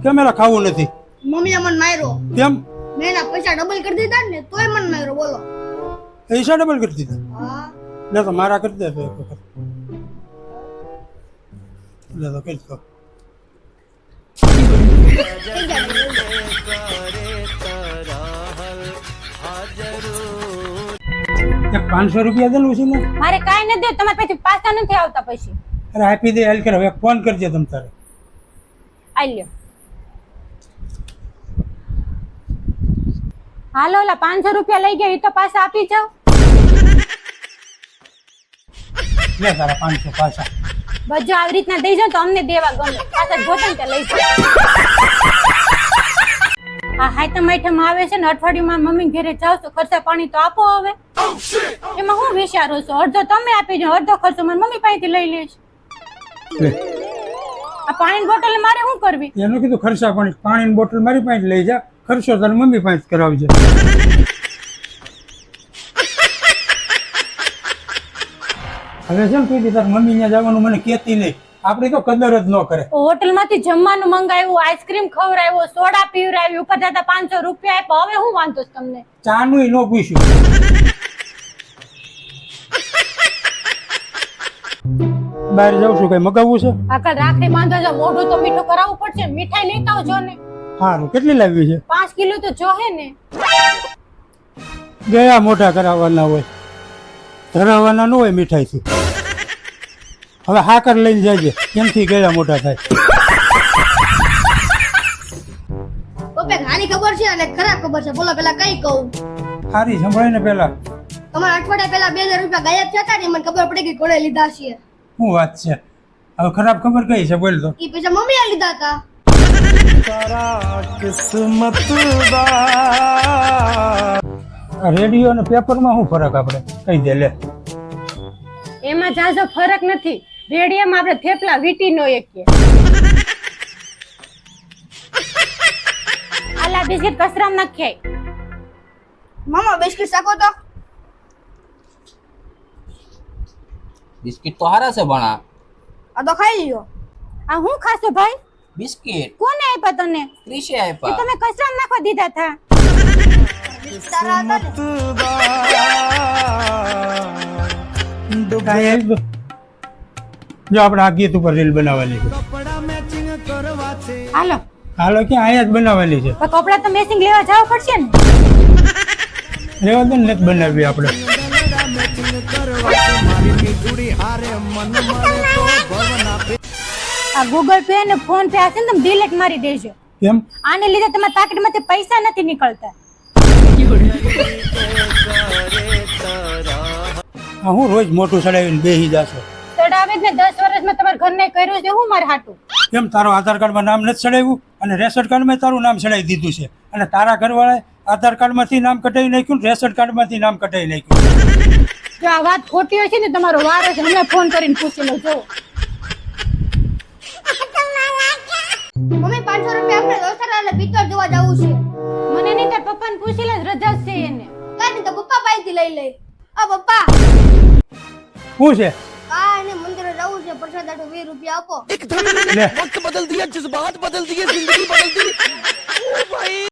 કેમ એલા ખાવું નથી? મમ્મીએ મને માર્યો. કેમ? મેં એના પૈસા ડબલ કરી દીધા ને તોય મને માર્યો. બોલો. પૈસા ડબલ કરી દીધા? હા. લે તો મારા કરી દે તો એક વખત. લે તો કરી દો. એક 500 રૂપિયા દે ઉછી ને. મારે કાઈ નથી દે, તમારે પછી પાછા નથી આવતા પછી. અરે આપી દે હાલ કરે, હવે ફોન કરજે તમ તારે. આઈ લ્યો. હાલો ઓલા 500 રૂપિયા લઈ ગયા, એ તો પાછા આપી જાવ. લે તારા 500 પાછા. બસ જો આવી રીતના દઈ જાવ તો અમને દેવા ગમે. પાછા જોતા ને લઈ જાવ. આ હાઈતમ આઈટમ આવે છે ને, અઠવાડિયુંમાં મમ્મી ઘરે જાવ તો ખર્ચા પાણી તો આપો હવે. એમાં હું વિચારો છો? અડધો તમે આપી જાવ, અડધો ખર્ચો મને મમ્મી પાસેથી લઈ લઈશ. લે આ પાણીની બોટલ મારે શું કરવી? એનું કીધું ખર્ચા પાણીની બોટલ મારી પાસે લઈ જા, ખર્ચો તારી મમ્મી પાસે કરાવજે. હવે છે ને તું તાર મમ્મી ત્યાં જવાનું મને કહેતી નહીં, આપણે તો કદર જ ન કરે. હોટલમાંથી જમવાનું મંગાવ્યું, આઈસ્ક્રીમ ખવડાવ્યો, સોડા પીવડાવ્યું, ઉપર જતા 500 રૂપિયા આપ્યા. હવે હું વાંધો છે તમને? ચાનું ન પૂછ્યું. બહાર જાઉં છું, કઈ મગાવવું છે? આકલ રાખડી બાંધવા જો, મોઢું તો મીઠું કરાવવું પડશે. મીઠાઈ લેતા આવજો ને. સારું, કેટલી લાવવી છે? 5 કિલો તો જોહે ને. ગયા મોટા કરાવવાના હોય, ધરાવવાના ન હોય મીઠાઈથી. હવે હાકર લઈને જાજે, કેમથી ગયા મોટા થાય. પપ્પા ઘાની ખબર છે અને ખરાબ ખબર છે. બોલો પેલા કઈ કહું? સારી સંભળાય ને પેલા. તમારા અઠવાડિયા પહેલા 2000 રૂપિયા ગાયબ થયા ને, મને ખબર પડી કે કોણે લીધા છે. શું વાત છે? હવે ખરાબ ખબર કઈ છે બોલ તો. ઈ પૈસા મમ્મીએ લીધા હતા. રેડિયો અને પેપરમાં શું ફરક આપણે કહી દે લે. એમાં જાજો ફરક નથી. રેડિયામાં આપણે થેપલા વીટી નો એકીએ. આલા બિસ્કિટ કસરામ નાખ્યા. મામા બિસ્કિટ શાકો તો. બિસ્કિટ તો હારા છે ભણા. આ તો ખાઈ લ્યો. આ હું ખાશો ભાઈ? બિસ્કિટ કોને આપ્યા તને? ક્રિશે એ આપ્યા. તમે કસરામ નાખવા દીધા હતા. તારા હતા ને. જો આપણે આ ગીત ઉપર રીલ બનાવવાની છે. હાલો હાલો ક્યાં અહીંયા જ બનાવવાની છે. તો કપડા તો મેચિંગ લેવા જવા પડશે ને. રેવા દે ને, નથી બનાવવી આપણે. આ ગૂગલ પે અને ફોન પે હશે ને, તમે ડિલીટ મારી દેજો. કેમ? આને લીધે તમારા પાકીટમાંથી પૈસા નથી નીકળતા. આ હું રોજ મોટું ચડાવીને બેસી જાશો. ચડાવે જ ને, 10 વર્ષમાં તમારા ઘરને કર્યું છે હું મારે હાટું. કેમ તારો આધાર કાર્ડમાં નામ નથી ચડાવ્યું અને રેશન કાર્ડમાં તારું નામ ચડાવી દીધું છે, અને તારા ઘરવાળાએ આધાર કાર્ડમાંથી નામ કટાવી નાખ્યું, રેશન કાર્ડમાંથી નામ કટાવી નાખ્યું. જો આ વાત ખોટી હોય છે ને, તમારો વારો છે. હમણાં ફોન કરીને પૂછી લો. જો મમ્મી 500 રૂપિયા આપણે દોસ્તારાને પિક્ચર જોવા જવું છે. મને નહીં, તાર પપ્પાને પૂછી લે, રજા છે એને. કાઈ નહીં તો પપ્પા પાસેથી લઈ લે. આ પપ્પા શું છે? કાઈ નહીં, મંદિરે જવું છે. પ્રસાદ આટો 20 રૂપિયા આપો. લે वक्त बदल दिया, जज्बात बदल दिए, जिंदगी बदल दी। ओ भाई